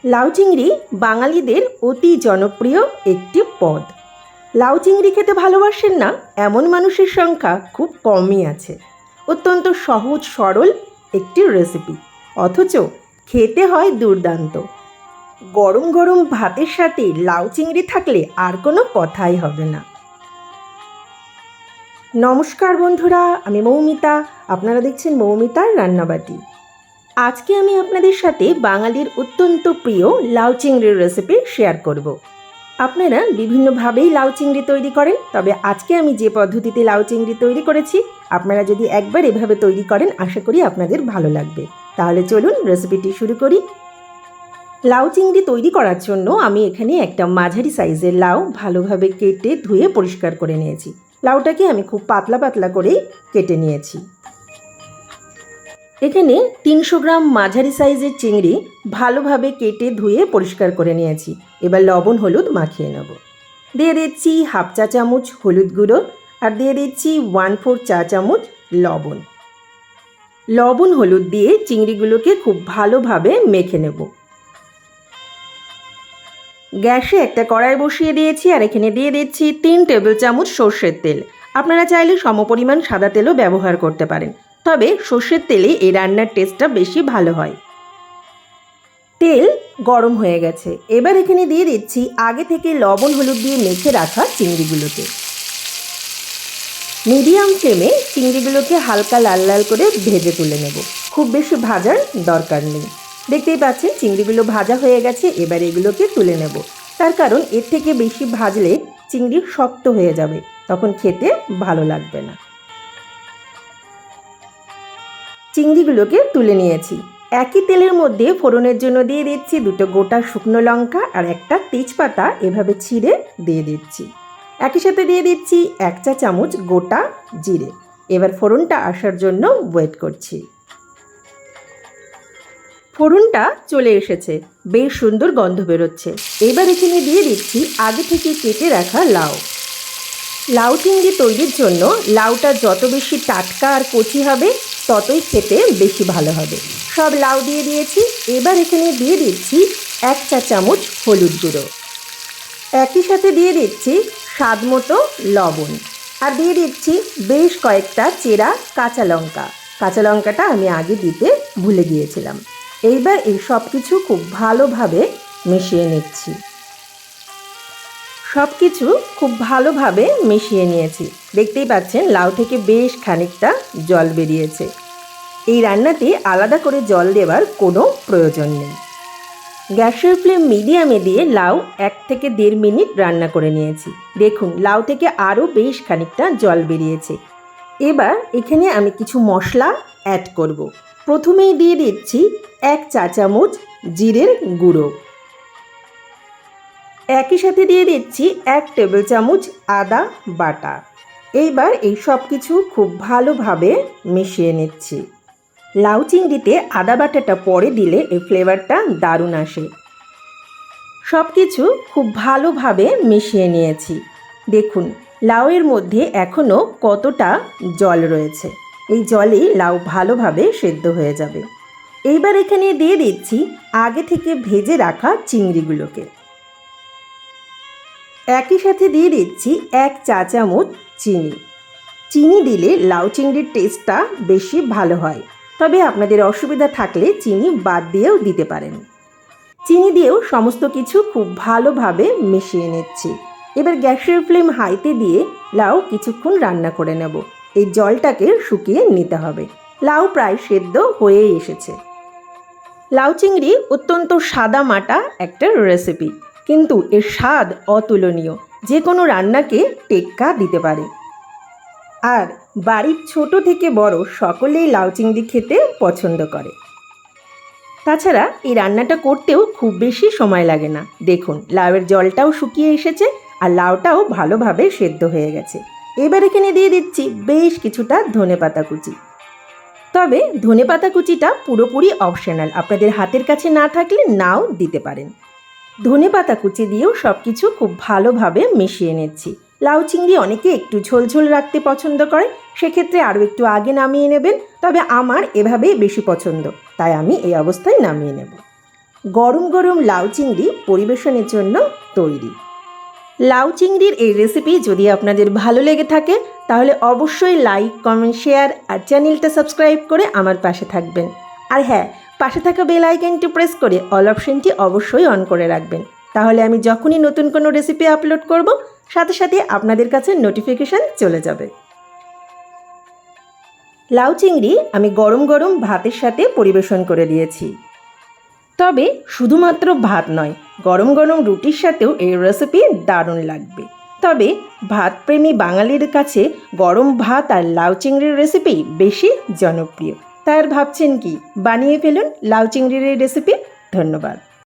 লাউ চিংড়ি বাঙালিদের অতি জনপ্রিয় একটি পদ। লাউ চিংড়ি খেতে ভালোবাসেন না এমন মানুষের সংখ্যা খুব কমই আছে। অত্যন্ত সহজ সরল একটি রেসিপি, অথচ খেতে হয় দুর্দান্ত। গরম গরম ভাতের সাথে লাউ চিংড়ি থাকলে আর কোনো কথাই হবে না। নমস্কার বন্ধুরা, আমি মৌমিতা। আপনারা দেখছেন মৌমিতার রান্নাবাটি। আজকে আমি আপনাদের সাথে বাঙালির অত্যন্ত প্রিয় লাউ চিংড়ির রেসিপি শেয়ার করব। আপনারা বিভিন্নভাবেই লাউ চিংড়ি তৈরি করেন, তবে আজকে আমি যে পদ্ধতিতে লাউ চিংড়ি তৈরি করেছি, আপনারা যদি একবার এভাবে তৈরি করেন আশা করি আপনাদের ভালো লাগবে। তাহলে চলুন রেসিপিটি শুরু করি। লাউ চিংড়ি তৈরি করার জন্য আমি এখানে একটা মাঝারি সাইজের লাউ ভালোভাবে কেটে ধুয়ে পরিষ্কার করে নিয়েছি। লাউটাকে আমি খুব পাতলা পাতলা করেই কেটে নিয়েছি। এখানে 300 গ্রাম মাঝারি সাইজের চিংড়ি ভালোভাবে কেটে ধুয়ে পরিষ্কার করে নিয়েছি। এবার লবণ হলুদ মাখিয়ে নেব। দিয়ে দিচ্ছি হাফ চা চামচ হলুদ গুঁড়ো, আর দিয়ে দিচ্ছি 1/4 চা চামচ লবণ। লবণ হলুদ দিয়ে চিংড়িগুলোকে খুব ভালোভাবে মেখে নেব। গ্যাসে একটা কড়াই বসিয়ে দিয়েছি, আর এখানে দিয়ে দিচ্ছি 3 টেবিল চামচ সর্ষের তেল। আপনারা চাইলে সমপরিমাণ সাদা তেলও ব্যবহার করতে পারেন, তবে সর্ষের তেলে এই রান্নার টেস্টটা বেশি ভালো হয়। তেল গরম হয়ে গেছে, এবার এখানে দিয়ে দিচ্ছি আগে থেকে লবণ হলুদ দিয়ে মেখে রাখা চিংড়িগুলোকে। মিডিয়াম ফ্লেমে চিংড়িগুলোকে হালকা লাল লাল করে ভেজে তুলে নেব। খুব বেশি ভাজার দরকার নেই। দেখতেই পাচ্ছেন চিংড়িগুলো ভাজা হয়ে গেছে, এবার এগুলোকে তুলে নেব। তার কারণ এর থেকে বেশি ভাজলে চিংড়ি শক্ত হয়ে যাবে, তখন খেতে ভালো লাগবে না। চিংড়িগুলোকে তুলে নিয়েছি। একই তেলের মধ্যে ফোড়নের জন্য দিয়ে দিচ্ছি 2টো গোটা শুকনো লঙ্কা আর একটা তেজপাতা এভাবে ছিঁড়ে দিয়ে দিচ্ছি। একই সাথে দিয়ে দিচ্ছি 1 চা চামচ গোটা জিরে। এবার ফোড়নটা আসার জন্য ওয়েট করছি। ফোড়নটা চলে এসেছে, বেশ সুন্দর গন্ধ বেরোচ্ছে। এবার এখানে দিয়ে দিচ্ছি আগে থেকে কেটে রাখা লাউ। লাউ চিংড়ি তৈরির জন্য লাউটা যত বেশি টাটকা আর কচি হবে ততই খেতে বেশি ভালো হবে। সব লাউ দিয়ে দিয়েছি। এবার এখানে দিয়ে দিচ্ছি 1 চা চামচ হলুদ গুঁড়ো। একই সাথে দিয়ে দিচ্ছি স্বাদ মতো লবণ, আর দিয়ে দিচ্ছি বেশ কয়েকটা চেরা কাঁচা লঙ্কা। কাঁচা লঙ্কাটা আমি আগে দিতে ভুলে গিয়েছিলাম। এইবার এই সব কিছু খুব ভালোভাবে মিশিয়ে নিচ্ছি। সব কিছু খুব ভালোভাবে মিশিয়ে নিয়েছি। দেখতেই পাচ্ছেন লাউ থেকে বেশ খানিকটা জল বেরিয়েছে। এই রান্নাতে আলাদা করে জল দেওয়ার কোনো প্রয়োজন নেই। গ্যাসের ফ্লেম মিডিয়ামে দিয়ে লাউ 1 থেকে 1.5 মিনিট রান্না করে নিয়েছি। দেখুন লাউ থেকে আরও বেশ খানিকটা জল বেরিয়েছে। এবার এখানে আমি কিছু মশলা অ্যাড করব। প্রথমেই দিয়ে দিচ্ছি 1 চা চামচ জিরের গুঁড়ো। একই সাথে দিয়ে দিচ্ছি 1 টেবিল চামচ আদা বাটা। এইবার এই সব কিছু খুব ভালোভাবে মিশিয়ে নিচ্ছি। লাউ চিংড়িতে আদা বাটাটা পরে দিলে এই ফ্লেভারটা দারুণ আসে। সব কিছু খুব ভালোভাবে মিশিয়ে নিয়েছি। দেখুন লাউয়ের মধ্যে এখনও কতটা জল রয়েছে। এই জলেই লাউ ভালোভাবে সেদ্ধ হয়ে যাবে। এইবার এখানে দিয়ে দিচ্ছি আগে থেকে ভেজে রাখা চিংড়িগুলোকে। একই সাথে দিয়ে দিচ্ছি 1 চা চামচ চিনি। চিনি দিলে লাউ চিংড়ির টেস্টটা বেশি ভালো হয়, তবে আপনাদের অসুবিধা থাকলে চিনি বাদ দিয়েও দিতে পারেন। চিনি দিয়েও সমস্ত কিছু খুব ভালোভাবে মিশিয়ে নিচ্ছি। এবার গ্যাসের ফ্লেম হাইতে দিয়ে লাউ কিছুক্ষণ রান্না করে নেব। এই জলটাকে শুকিয়ে নিতে হবে। লাউ প্রায় সেদ্ধ হয়েই এসেছে। লাউ চিংড়ি অত্যন্ত সাদা মাটা একটা রেসিপি, কিন্তু এর স্বাদ অতুলনীয়। যে কোনো রান্নাকে টেক্কা দিতে পারে। আর বাড়ির ছোট থেকে বড় সকলেই লাউ চিংড়ি খেতে পছন্দ করে। তাছাড়া এই রান্নাটা করতেও খুব বেশি সময় লাগে না। দেখুন লাউয়ের জলটাও শুকিয়ে এসেছে, আর লাউটাও ভালোভাবে সেদ্ধ হয়ে গেছে। এবার এখানে দিয়ে দিচ্ছি বেশ কিছুটা ধনেপাতা কুচি। তবে ধনেপাতা কুচিটা পুরোপুরি অপশনাল, আপনাদের হাতের কাছে না থাকলে নাও দিতে পারেন। ধনেপাতা কুচি দিয়েও সব কিছু খুব ভালোভাবে মিশিয়ে নিচ্ছি। লাউ চিংড়ি অনেকে একটু ঝোলঝোল রাখতে পছন্দ করে, সেক্ষেত্রে আরও একটু আগে নামিয়ে নেবেন। তবে আমার এভাবেই বেশি পছন্দ, তাই আমি এই অবস্থায় নামিয়ে নেব। গরম গরম লাউ চিংড়ি পরিবেশনের জন্য তৈরি। লাউ চিংড়ির এই রেসিপি যদি আপনাদের ভালো লেগে থাকে তাহলে অবশ্যই লাইক, কমেন্ট, শেয়ার আর চ্যানেলটা সাবস্ক্রাইব করে আমার পাশে থাকবেন। আর হ্যাঁ, পাশে থাকা বেল আইকনটি প্রেস করে অল অপশনটি অবশ্যই অন করে রাখবেন। তাহলে আমি যখনই নতুন কোনো রেসিপি আপলোড করব সাথে সাথে আপনাদের কাছে নোটিফিকেশান চলে যাবে। লাউ চিংড়ি আমি গরম গরম ভাতের সাথে পরিবেশন করে দিয়েছি। তবে শুধুমাত্র ভাত নয়, গরম গরম রুটির সাথেও এই রেসিপি দারুণ লাগবে। তবে ভাতপ্রেমী বাঙালির কাছে গরম ভাত আর লাউ চিংড়ির রেসিপি বেশি জনপ্রিয়। তাই আর ভাবছেন কি, বানিয়ে ফেলুন লাউ চিংড়ির এই রেসিপি। ধন্যবাদ।